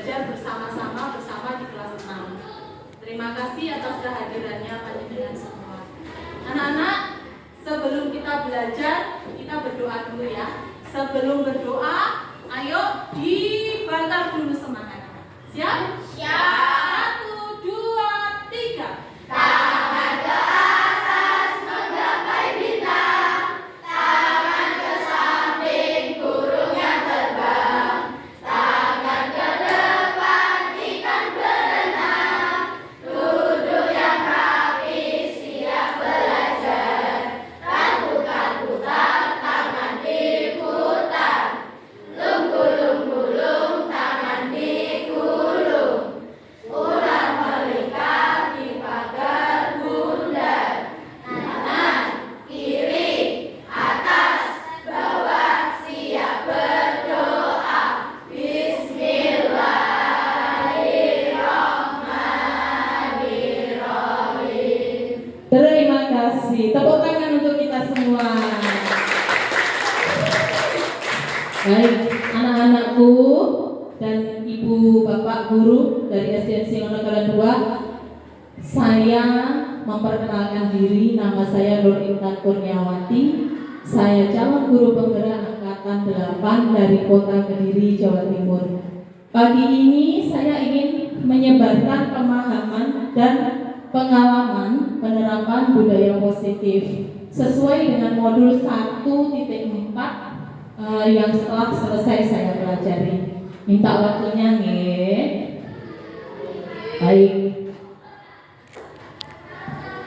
belajar bersama-sama di kelas 6. Terima kasih atas kehadirannya panjenengan semua. Anak-anak, sebelum kita belajar, kita berdoa dulu ya. Sebelum berdoa, ayo dibakar dulu semangatnya. Siap? Siap. 1, 2, 3. Tangan ke atas menggapai bintang, tangan ke samping burung yang terbang, tangan ke depan ikan berenang, duduk yang rapi siap belajar, rambut putar tangan diputar, gulung-gulung tangan digulung, ular melingkar di pagar bundar, kanan, kiri, atas, bawah, siap berdoa. Bismillahirrahmanirrahim. Terima kasih. Tepuk tangan untuk kita semua. Baik, anak-anakku dan ibu bapak guru dari SDN Singonegara 2, saya memperkenalkan diri. Nama saya Nur Intan Kurniawati. Saya calon guru penggerak angkatan 8 dari Kota Kediri, Jawa Timur. Pagi ini saya ingin menyebarkan pemahaman dan pengalaman penerapan budaya positif sesuai dengan modul 1.4 yang setelah selesai saya pelajari. Minta waktunya nih. Baik.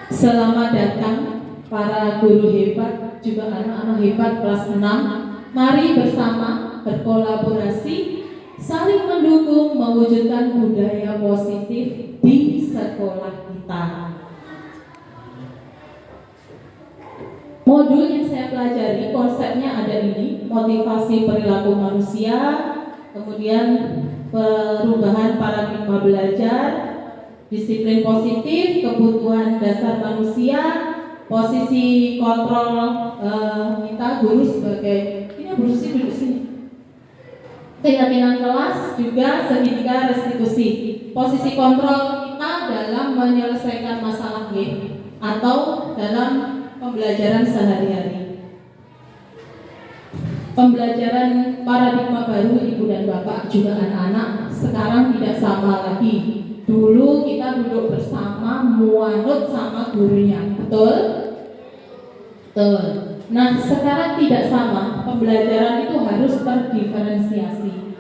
Selamat datang para guru hebat, juga anak-anak hebat kelas 6. Mari bersama berkolaborasi, saling mendukung mewujudkan budaya positif di sekolah kita. Modul yang saya pelajari konsepnya ada ini: motivasi perilaku manusia, kemudian perubahan paradigma belajar, disiplin positif, kebutuhan dasar manusia, posisi kontrol kita guru sebagai ini bersih duduk sini, keyakinan kelas, juga segitiga restitusi, posisi kontrol kita dalam menyelesaikan masalah atau dalam pembelajaran sehari-hari. Pembelajaran paradigma baru ibu dan bapak juga anak-anak sekarang tidak sama lagi. Dulu kita duduk bersama muanut sama gurunya, betul? Betul. Nah sekarang tidak sama. Pembelajaran itu harus terdiferensiasi,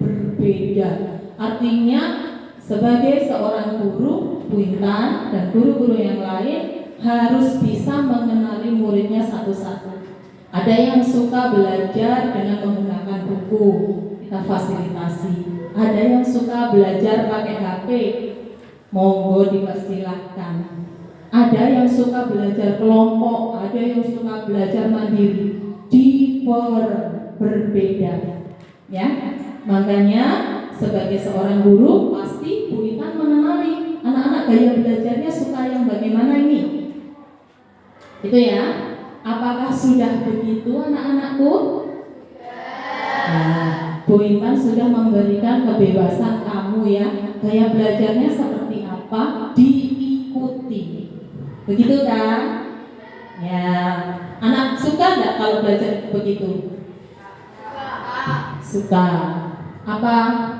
berbeda. Artinya sebagai seorang guru, Bu Intan dan guru-guru yang lain harus bisa mengenali muridnya satu-satu. Ada yang suka belajar dengan menggunakan buku, kita fasilitasi. Ada yang suka belajar pakai HP, monggo dipersilahkan. Ada yang suka belajar kelompok, ada yang suka belajar mandiri. Berbeda, ya. Makanya sebagai seorang guru pasti Bu Intan mengenali anak-anak gaya belajarnya suka yang bagaimana ini. Itu ya. Apakah sudah begitu anak-anakku? Nah, Bu Intan sudah memberikan kebebasan kamu ya. Gaya belajarnya seperti apa? Diikuti. Begitu kan? Ya. Anak suka nggak kalau belajar begitu? Suka. Apa?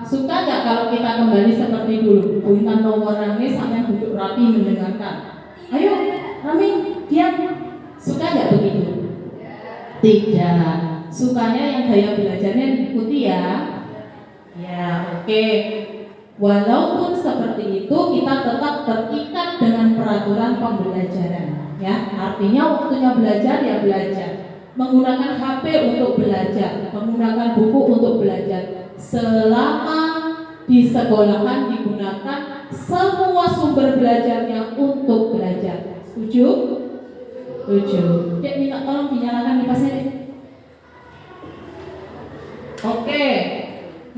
Suka nggak kalau kita kembali seperti dulu? Bu Intan nomornya sampai duduk rapi mendengarkan. Ayo, Rami, diam. Suka nggak begitu? Tidak. Sukanya yang gaya belajarnya diikuti ya. Ya, oke. Walaupun seperti itu, kita tetap terikat dengan peraturan pembelajaran. Ya, artinya waktunya belajar ya belajar. Menggunakan HP untuk belajar, menggunakan buku untuk belajar. Selama di sekolahan digunakan semua sumber belajarnya untuk belajar. Setuju? Setuju. Dek, minta tolong dinyalakan kipasnya, Dek. Oke.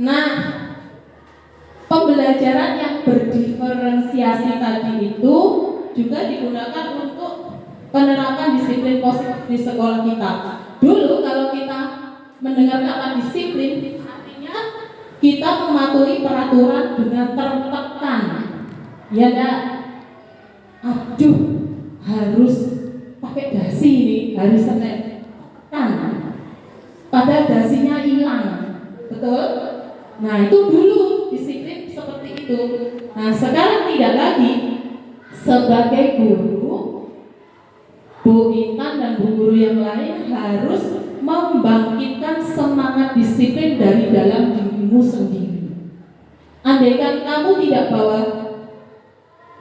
Nah, pembelajaran yang berdiferensiasi tadi itu juga digunakan untuk penerapan disiplin positif di sekolah kita. Dulu kalau kita mendengar kata disiplin, artinya kita mematuhi peraturan dengan tertekan. Ya enggak? Aduh, harus pakai dasi ini hari Senin. Kan? Pada dasinya hilang. Betul? Nah, itu dulu disiplin seperti itu. Nah, sekarang tidak lagi. Sebagai guru, Bu Intan dan Bu Guru yang lain harus membangkitkan semangat disiplin dari dalam dirimu sendiri. Andaikan kamu tidak bawa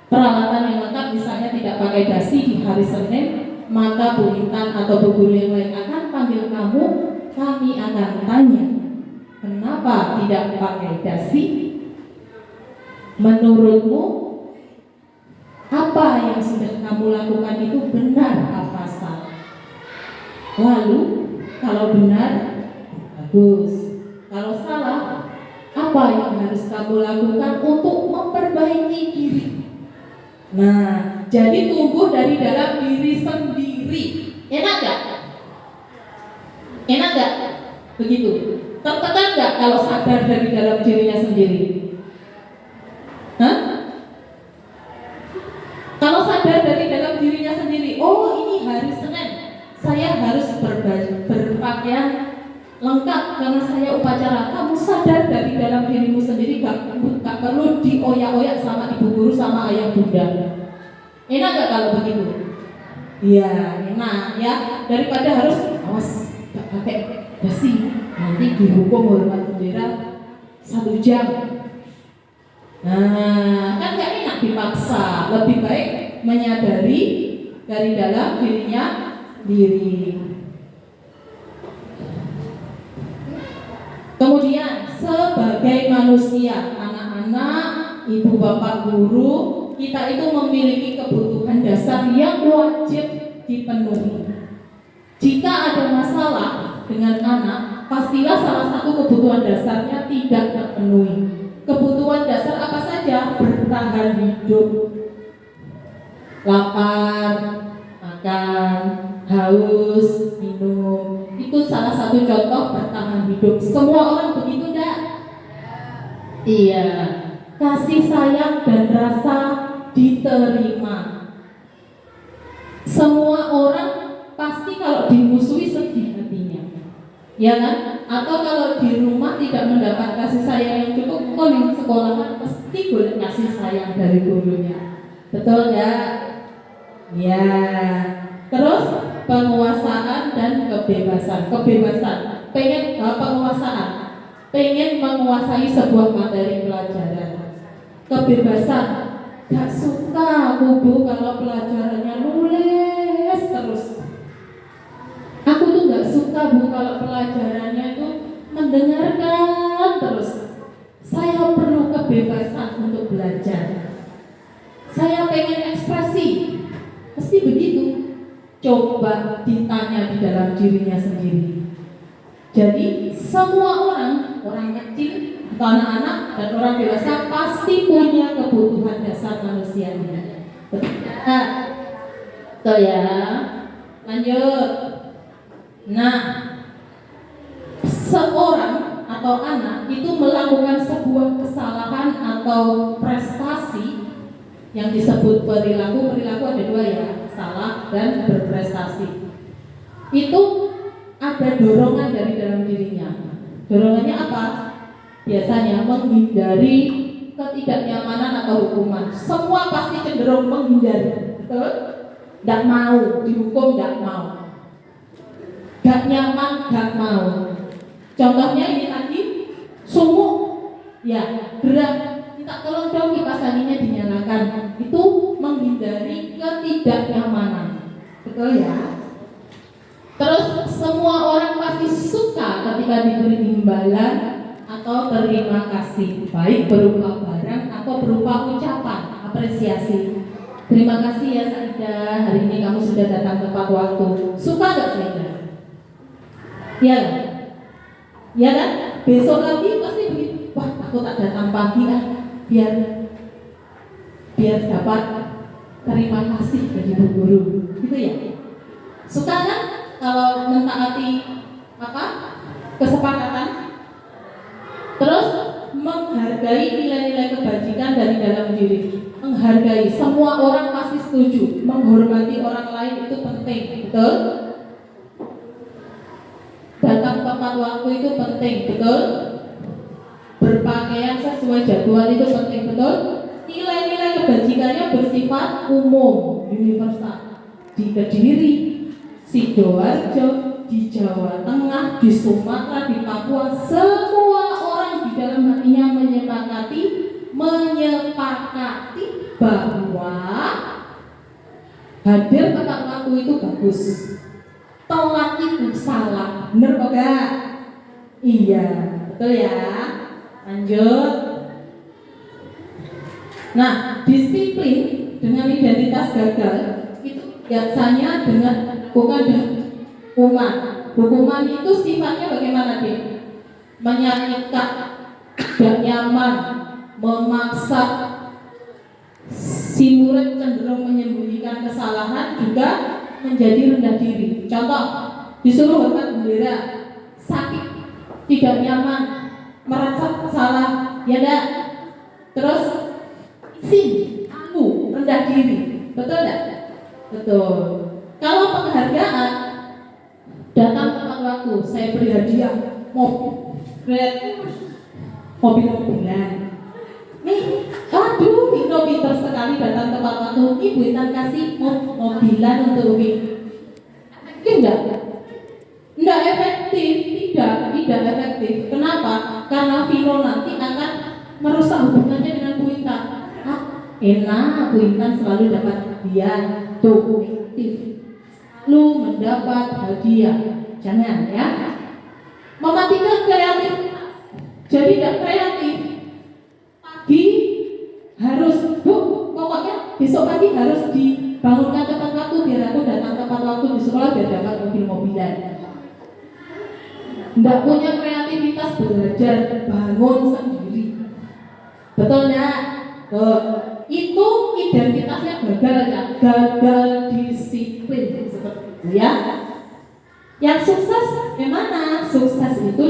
peralatan yang lengkap, misalnya tidak pakai dasi di hari Senin, maka Bu Intan atau Bu Guru yang lain akan panggil kamu. Kami akan tanya, kenapa tidak pakai dasi? Menurutmu apa yang sudah kamu lakukan itu benar apa salah? Lalu kalau benar, bagus. Kalau salah, apa yang harus kamu lakukan untuk memperbaiki diri? Nah, jadi tumbuh dari dalam diri sendiri. Enak gak? Enak gak? Begitu. Tertekan gak kalau sadar dari dalam dirinya sendiri? Hah? Kalau sadar dari dalam dirinya sendiri, oh ini hari Senin, saya harus berpakaian lengkap karena saya upacara. Kamu sadar dari dalam dirimu sendiri, gak perlu dioyak-oyak sama ibu guru sama ayah bunda. Enak gak kalau begitu? Iya, enak ya. Daripada harus awas gak pakai dasi, nanti dihukum hormat bendera 1 jam. Nah, kan gak enak dipaksa. Lebih baik menyadari dari dalam dirinya sendiri. Kemudian sebagai manusia, anak-anak, ibu bapak guru, kita itu memiliki kebutuhan dasar yang wajib dipenuhi. Jika ada masalah dengan anak, pastilah salah satu kebutuhan dasarnya tidak terpenuhi. Kebutuhan dasar apa saja? Bertahan hidup. Lapar, makan, haus, minum. Itu salah satu contoh bertahan hidup. Semua orang begitu enggak? Iya. Kasih sayang dan rasa diterima. Semua orang pasti kalau dimusuhi sedih hatinya. Ya kan? Atau kalau di rumah tidak mendapat kasih sayang yang cukup, kok di sekolah pasti boleh kasih sayang dari gurunya. Betul ya? Ya. Terus penguasaan dan kebebasan. Kebebasan. Pengen penguasaan. Pengen menguasai sebuah materi pelajaran. Kebebasan. Gak suka aku Bu kalau pelajarannya nulis terus. Aku tuh gak suka Bu kalau pelajarannya itu mendengarkan terus. Saya perlu kebebasan untuk belajar. Saya pengen ekspresi. Pasti begitu. Coba ditanya di dalam dirinya sendiri. Jadi semua orang kecil, atau anak-anak dan orang dewasa pasti punya kebutuhan dasar manusianya. Betul ya. Lanjut. Nah, seorang atau anak itu melakukan sebuah kesalahan atau prestasi yang disebut perilaku. Perilaku ada 2 ya, salah dan berprestasi. Itu ada dorongan dari dalam dirinya. Dorongannya apa? Biasanya menghindari ketidaknyamanan atau hukuman. Semua pasti cenderung menghindari, betul? Tidak mau dihukum, tidak mau. Gak nyaman, gak mau. Contohnya ini tadi, sumuk, ya, gerak, minta tolong dong kipas anginnya dinyalakan. Itu menghindari ketidaknyamanan, betul ya? Terus semua orang pasti suka ketika diberi imbalan atau terima kasih, baik berupa barang atau berupa ucapan apresiasi. Terima kasih ya Saida, hari ini kamu sudah datang tepat waktu. Suka gak Saida? Ya, ya kan? Besok lagi pasti begitu. Wah, aku tak datang pagi biar dapat terima kasih dari Bu Guru. Gitu ya? Suka kan? Kalau mentaati kesepakatan. Terus menghargai nilai-nilai kebajikan dari dalam diri. Menghargai, semua orang pasti setuju. Menghormati orang lain itu penting, betul? Datang tepat waktu itu penting, betul? Berpakaian sesuai jadwal itu penting, betul? Nilai-nilai kebajikannya bersifat umum, universal. Di Kediri, Sidoarjo, di Jawa Tengah, di Sumatera, di Papua, semua orang di dalam hatinya menyepakati bahwa hadir tepat waktu itu bagus, telat itu salah. Bener kok gak? Iya, betul ya. Lanjut. Nah, disiplin dengan identitas gagal itu biasanya bukan dengan hukuman. Hukuman itu sifatnya bagaimana, Dik? Menyakitkan, gak nyaman, memaksa. Si murid cenderung menyembunyikan kesalahan, juga menjadi rendah diri. Contoh, disuruh hormat bendera, sakit, tidak nyaman, merasa salah, ya enggak? Terus rendah diri, betul enggak? Betul. Kalau penghargaan, datang tepat waktu, saya beri hadiah, mobil-mobilan. Nih, aduh, Vino pintar sekali datang tepat waktu. Ibu Intan kasih mobilan untuk Ubi. Enggak efektif, tidak efektif. Kenapa? Karena Vino nanti akan merusak hubungannya dengan Bu Intan. Enak, Bu Intan selalu dapat hadiah, tuh efektif. Lu mendapat hadiah, jangan ya. Mematikan kreativitas. Jadi tidak kreatif. Pagi harus, Bu, pokoknya besok pagi harus dibangunkan tepat waktu biar aku datang tepat waktu di sekolah biar dapat mobil-mobilan. Tidak punya kreativitas belajar bangun sendiri. Betul enggak? Itu identitasnya gagal ya, gagal disiplin seperti itu ya. Yang sukses gimana? Sukses itu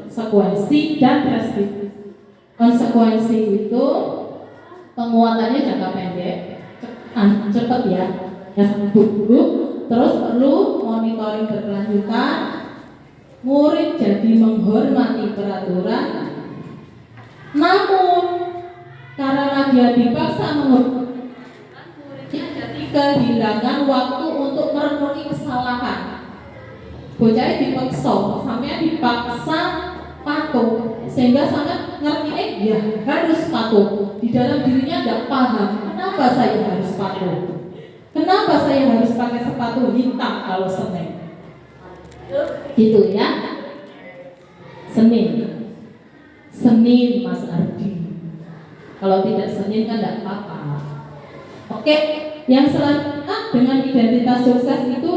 konsekuensi dan restitusi. Konsekuensi itu penguatannya jangka pendek, cepat ya, yang dulu, terus perlu monitoring berkelanjutan. Murid jadi menghormati peraturan, namun karena dia dipaksa menghormati, muridnya jadi kehilangan waktu untuk merenungi kesalahan. Bocah dipaksa, sampai dipaksa patuh, sehingga sangat ngerti ya harus patuh. Di dalam dirinya tidak paham kenapa saya harus patuh, kenapa saya harus pakai sepatu hitam kalau Senin. Gitu ya. Senin Mas Ardi. Kalau tidak Senin kan tidak apa-apa. Oke, yang selanjutnya dengan identitas sukses itu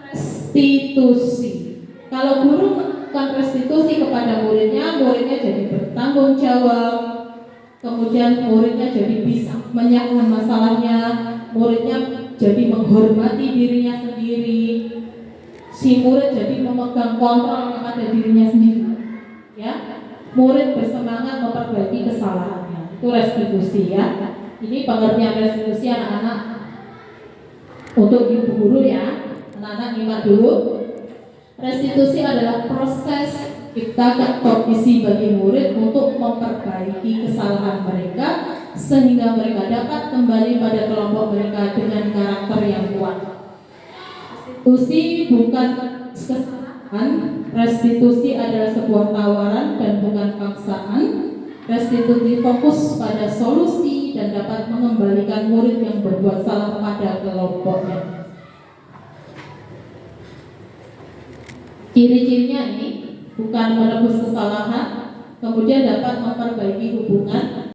restitusi. Kalau guru melakukan restitusi kepada muridnya, muridnya jadi bertanggung jawab. Kemudian muridnya jadi bisa menyelesaikan masalahnya, muridnya jadi menghormati dirinya sendiri. Si murid jadi memegang kontrol kepada dirinya sendiri. Ya, murid bersemangat memperbaiki kesalahannya. Itu restitusi ya. Ini pengertian restitusi anak-anak untuk ibu guru ya. Anak-anak nyimak dulu. Restitusi adalah proses ciptakan kondisi bagi murid untuk memperbaiki kesalahan mereka sehingga mereka dapat kembali pada kelompok mereka dengan karakter yang kuat. Restitusi bukan kesalahan, restitusi adalah sebuah tawaran dan bukan paksaan. Restitusi fokus pada solusi dan dapat mengembalikan murid yang berbuat salah pada kelompoknya. Ciri-cirinya ini bukan menebus kesalahan, kemudian dapat memperbaiki hubungan,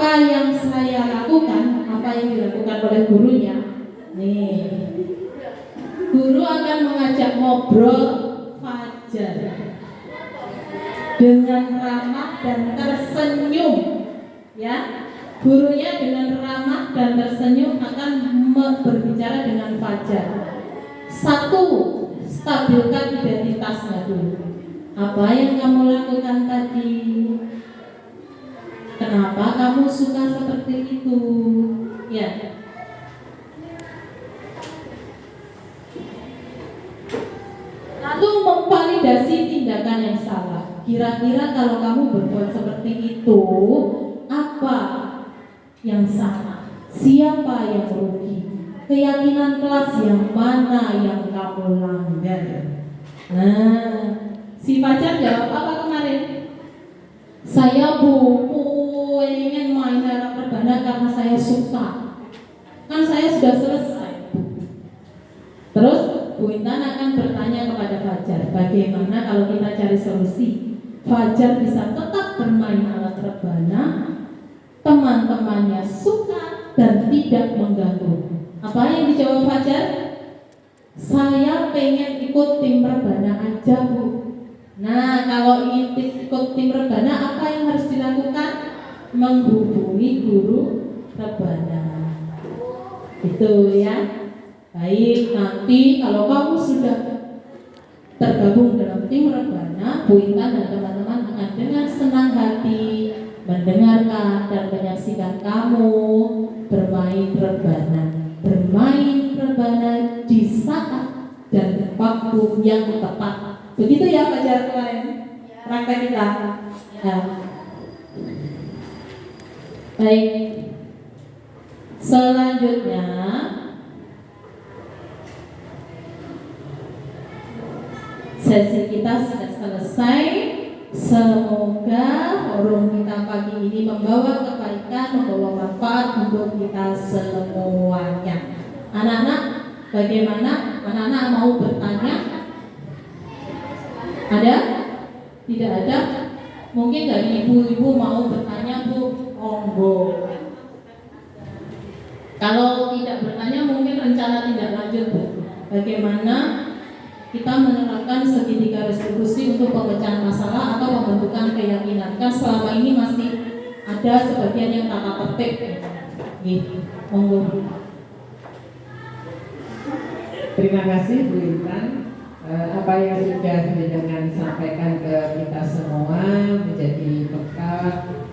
apa yang saya lakukan, apa yang dilakukan oleh gurunya. Nih, guru akan mengajak ngobrol Fajar dengan ramah dan tersenyum, ya. Gurunya dengan ramah dan tersenyum akan berbicara dengan Fajar. Satu, stabilkan identitasnya dulu. Apa yang kamu lakukan tadi? Kenapa kamu suka seperti itu? Ya. Lalu memvalidasi tindakan yang salah. Kira-kira kalau kamu berbuat seperti itu, apa yang salah? Siapa yang rugi? Keyakinan kelas yang mana yang kamu langgar? Nah, si Fajar jawab apa kemarin? Saya ingin main dalam rebana karena saya suka. Kan saya sudah selesai. Terus Bu Intan akan bertanya kepada Fajar, bagaimana kalau kita cari solusi? Fajar bisa tetap bermain alat rebana, teman-temannya suka dan tidak mengganggu. Apa yang dijawab Fajar? Saya pengen ikut tim rebana aja, Bu. Nah, kalau ingin ikut tim rebana, apa yang harus dilakukan? Menghubungi guru rebana. Itu ya. Baik, nanti kalau kamu sudah tergabung dalam tim rebana, Bu Intan dan teman-teman akan dengan senang hati mendengarkan dan menyaksikan kamu bermain rebana. Bermain rebana di saat dan waktu yang tepat. Begitu ya Fajar kemarin praktek kita. Ya. Baik. Selanjutnya sesi kita sudah selesai. Semoga forum kita pagi ini membawa kebaikan, membawa manfaat untuk kita semuanya. Anak-anak, bagaimana? Anak-anak mau bertanya? Ada? Tidak ada? Mungkin dari ibu-ibu mau bertanya, Bu, monggo. Kalau tidak bertanya, mungkin rencana tidak lanjut, Bu. Bagaimana kita menerapkan segitiga restitusi untuk pemecahan masalah atau pembentukan keyakinan? Kan selama ini masih ada sebagian yang tata tertib. Gitu, monggo. Terima kasih Bu Intan. Apa yang sudah dengan sampaikan ke kita semua menjadi bekal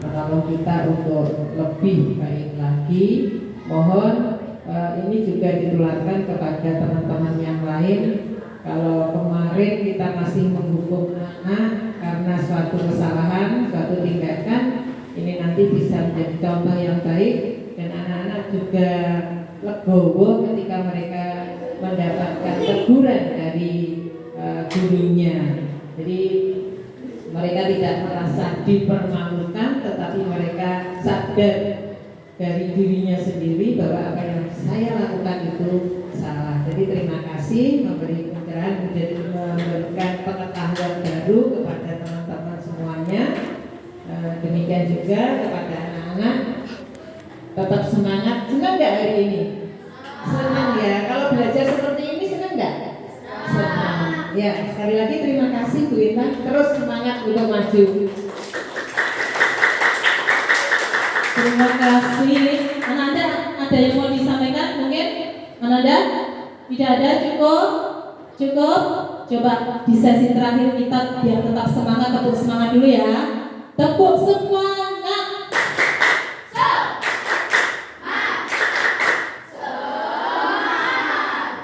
menolong kita untuk lebih baik lagi. Mohon ini juga ditularkan kepada teman-teman yang lain. Kalau kemarin kita masih menghukum anak karena suatu kesalahan, suatu tindakan, ini nanti bisa menjadi contoh yang baik dan anak-anak juga legowo ketika mereka mendapatkan teguran dari gurunya. Jadi mereka tidak merasa dipermalukan, tetapi mereka sadar dari dirinya sendiri bahwa apa yang saya lakukan itu salah. Jadi terima kasih memberi pencerahan, memberikan pengetahuan baru kepada teman-teman semuanya. Demikian juga kepada anak-anak, tetap semangat. Senang nggak hari ini? Senang ya. Kalau belajar seperti ini senang nggak? Senang. Ya, sekali lagi terima kasih Bu Intan. Terus semangat untuk maju. Terima kasih. Ananda, ada yang mau disampaikan mungkin? Ananda? Tidak ada, cukup? Cukup? Coba di sesi terakhir kita biar tetap semangat, tepuk semangat dulu ya. Tepuk semangat.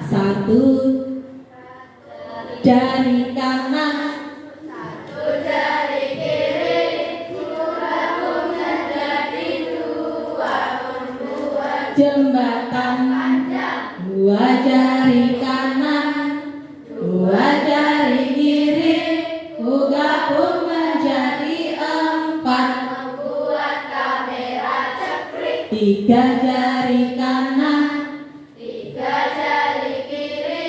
Satu dari kanan, Satu dari kiri, gabung menjadi dua membuat jembatan. panjang. Dua jari kanan, dua jari kiri, ku gabung menjadi empat. Membuat kamera ceprik. Tiga jari kanan, Tiga jari kiri,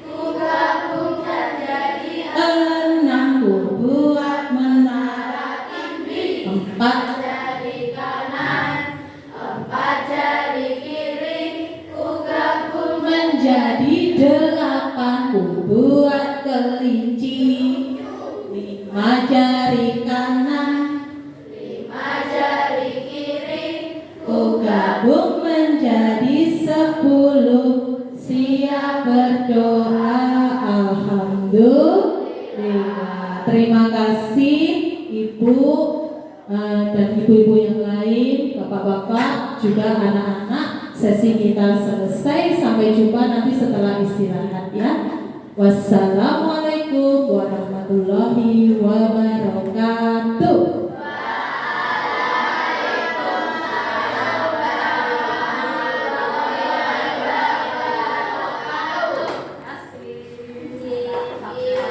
ku gabung menjadi enam, ku buat menara. tinggi. Empat, Jari kanan, menjadi 8, ku buat kelinci 5 jari kanan, 5 jari kiri, ku gabung menjadi 10, siap berdoa. Alhamdulillah. Terima kasih Ibu dan ibu-ibu yang lain, bapak-bapak, juga anak-anak. Sesi kita selesai. Sampai jumpa nanti setelah istirahat ya. Wassalamualaikum warahmatullahi wabarakatuh.